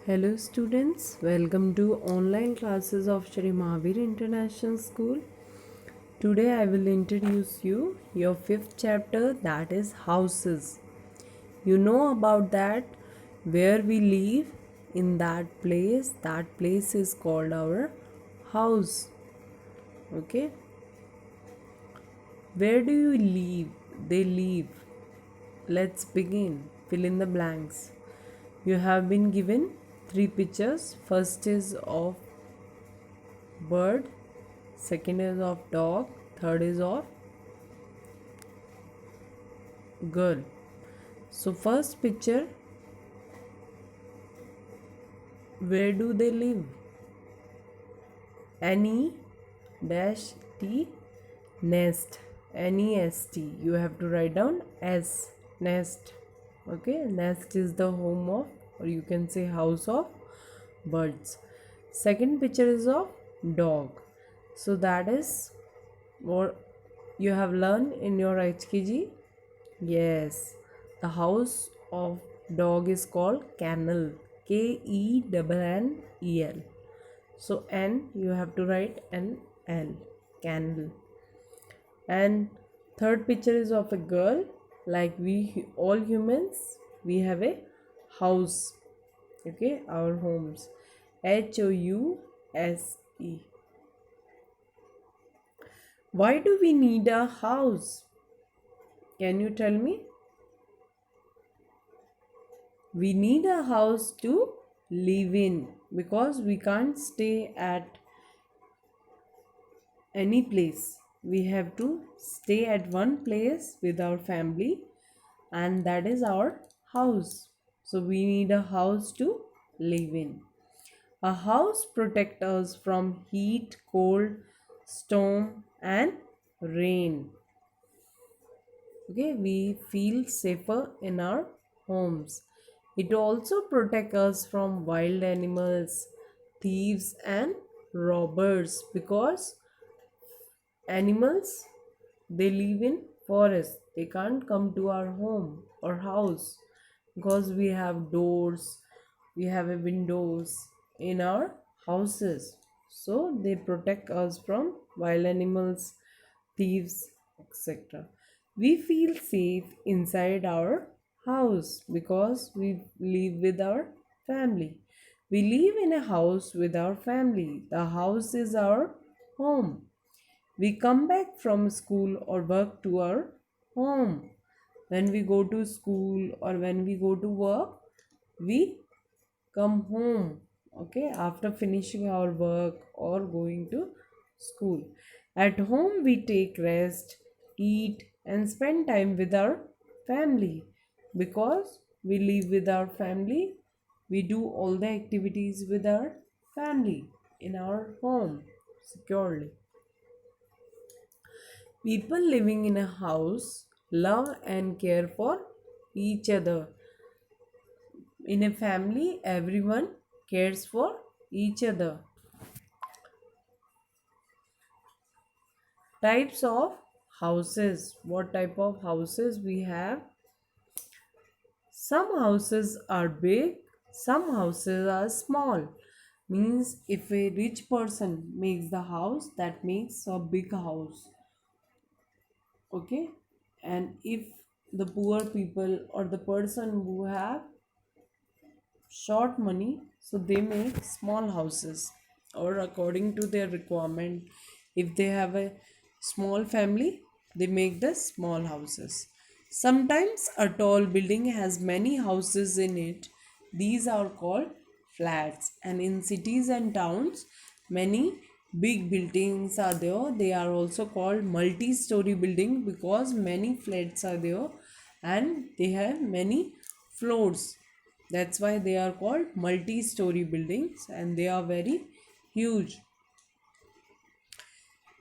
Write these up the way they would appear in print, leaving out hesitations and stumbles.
Hello students, welcome to online classes of Shri Mahavir International School. Today I will introduce you your fifth chapter, that is houses. You know about that where we live in that place is called our house. Okay, where do you live? They live. Let's begin. Fill in the blanks. You have been given three pictures. First is of bird, second is of dog, third is of girl. So first picture, where do they live? N-E dash T, nest. N-E-S-T. You have to write down S, nest. Okay, nest is the home of, or you can say house of birds. Second picture is of dog. So that is what you have learned in your HKG. Yes, the house of dog is called kennel. Kennel. So N you have to write N L, kennel. And third picture is of a girl. Like we all humans, we have a house. Okay, our homes. House. Why do we need a house? Can you tell me? We need a house to live in because we can't stay at any place. We have to stay at one place with our family, and that is our house. So we need a house to live in. A house protects us from heat, cold, storm, and rain. Okay, we feel safer in our homes. It also protects us from wild animals, thieves, and robbers because animals, they live in forest. They can't come to our home or house because we have doors, we have a windows in our houses. So they protect us from wild animals, thieves, etc. We feel safe inside our house because we live with our family. We live in a house with our family. The house is our home. We come back from school or work to our home. When we go to school or when we go to work, we come home. Okay, after finishing our work or going to school. At home, we take rest, eat, and spend time with our family because we live with our family. We do all the activities with our family in our home securely. People living in a house love and care for each other. In a family, everyone cares for each other. Types of houses. What type of houses we have? Some houses are big, some houses are small. Means if a rich person makes the house, that makes a big house. Okay, and if the poor people or the person who have short money, so they make small houses or according to their requirement. If they have a small family, they make the small houses. Sometimes a tall building has many houses in it. These are called flats, and in cities and towns many big buildings are there. They are also called multi-story building because many flats are there and they have many floors. That's why they are called multi-story buildings and they are very huge.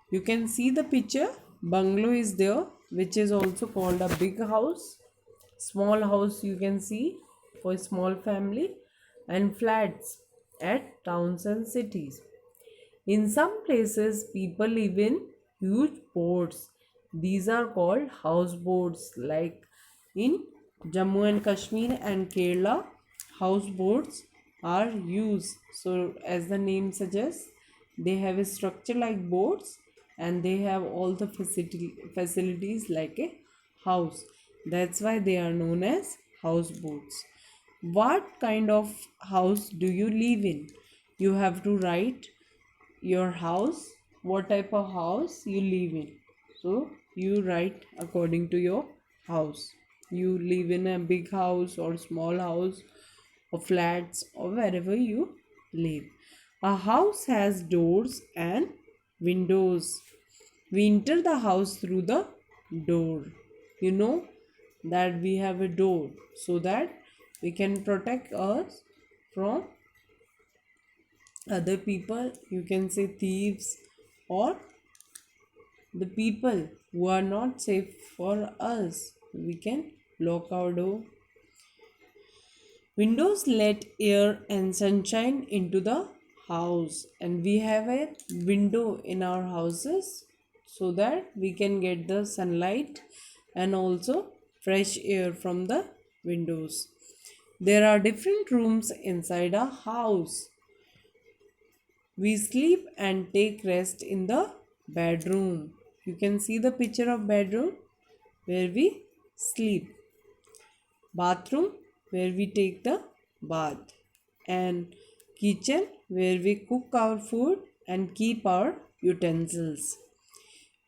You can see the picture. Bungalow is there, which is also called a big house. Small house you can see for a small family, and flats at towns and cities. In some places, people live in huge boats. These are called houseboats, like in Jammu and Kashmir and Kerala, houseboats are used. So, as the name suggests, they have a structure like boats and they have all the facilities like a house. That's why they are known as houseboats. What kind of house do you live in? You have to write your house, what type of house you live in. So you write according to your house. You live in a big house or small house or flats or wherever you live. A house has doors and windows. We enter the house through the door. You know that we have a door so that we can protect us from other people. You can say thieves or the people who are not safe for us. We can lock our door. Windows let air and sunshine into the house, and we have a window in our houses so that we can get the sunlight and also fresh air from the windows. There are different rooms inside a house. We sleep and take rest in the bedroom. You can see the picture of bedroom where we sleep, bathroom where we take the bath, and kitchen where we cook our food and keep our utensils.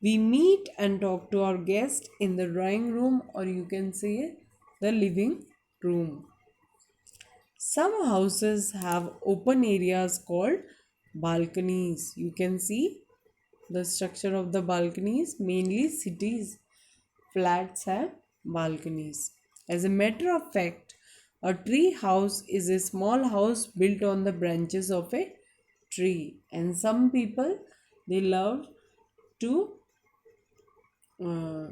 We meet and talk to our guests in the drawing room, or you can say the living room. Some houses have open areas called balconies. You can see the structure of the balconies. Mainly cities flats have balconies. As a matter of fact, a tree house is a small house built on the branches of a tree, and some people they love to uh,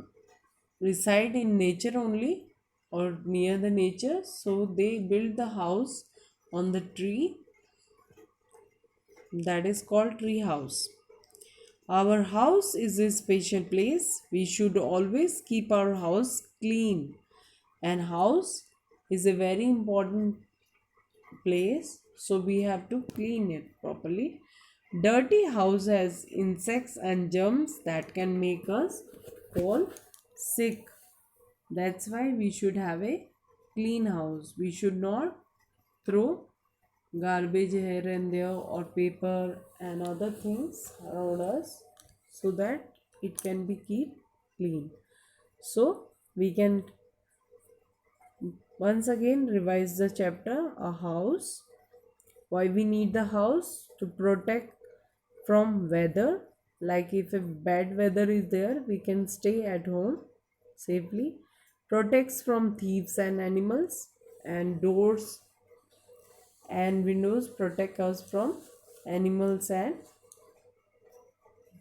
reside in nature only or near the nature, so they build the house on the tree, that is called tree house. Our house is a special place. We should always keep our house clean, and house is a very important place, so we have to clean it properly. Dirty house has insects and germs that can make us fall sick. That's why we should have a clean house. We should not throw garbage here and there or paper and other things around us, so that it can be keep clean. So we can once again revise the chapter a house. Why we need the house? To protect from weather. Like if a bad weather is there, we can stay at home safely. Protects from thieves and animals, and doors and windows protect us from animals and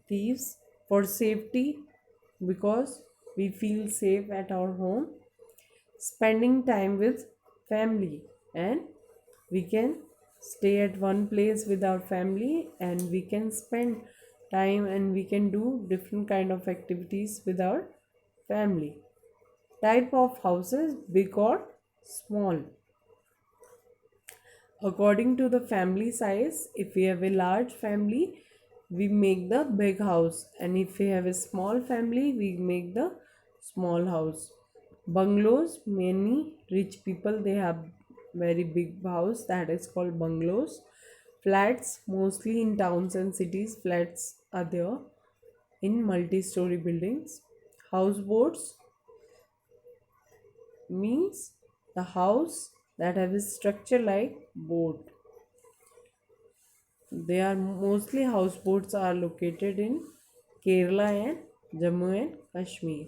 thieves. For safety, because we feel safe at our home. Spending time with family, and we can stay at one place with our family and we can spend time and we can do different kind of activities with our family. Type of houses, big or small. According to the family size, if we have a large family, we make the big house, and if we have a small family, we make the small house. Bungalows, many rich people they have very big house, that is called bungalows. Flats, mostly in towns and cities, flats are there in multi-story buildings. Houseboats means the house that have a structure like boat. They are mostly houseboats are located in Kerala and Jammu and Kashmir.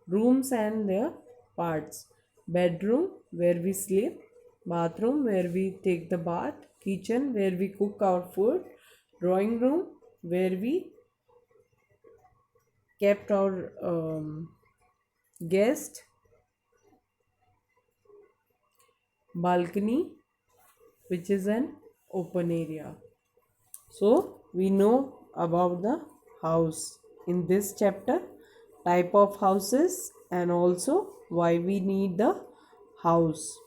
Rooms and their parts. Bedroom where we sleep, bathroom where we take the bath, kitchen where we cook our food, drawing room where we kept our guest, balcony which is an open area. So we know about the house in this chapter, type of houses and also why we need the house.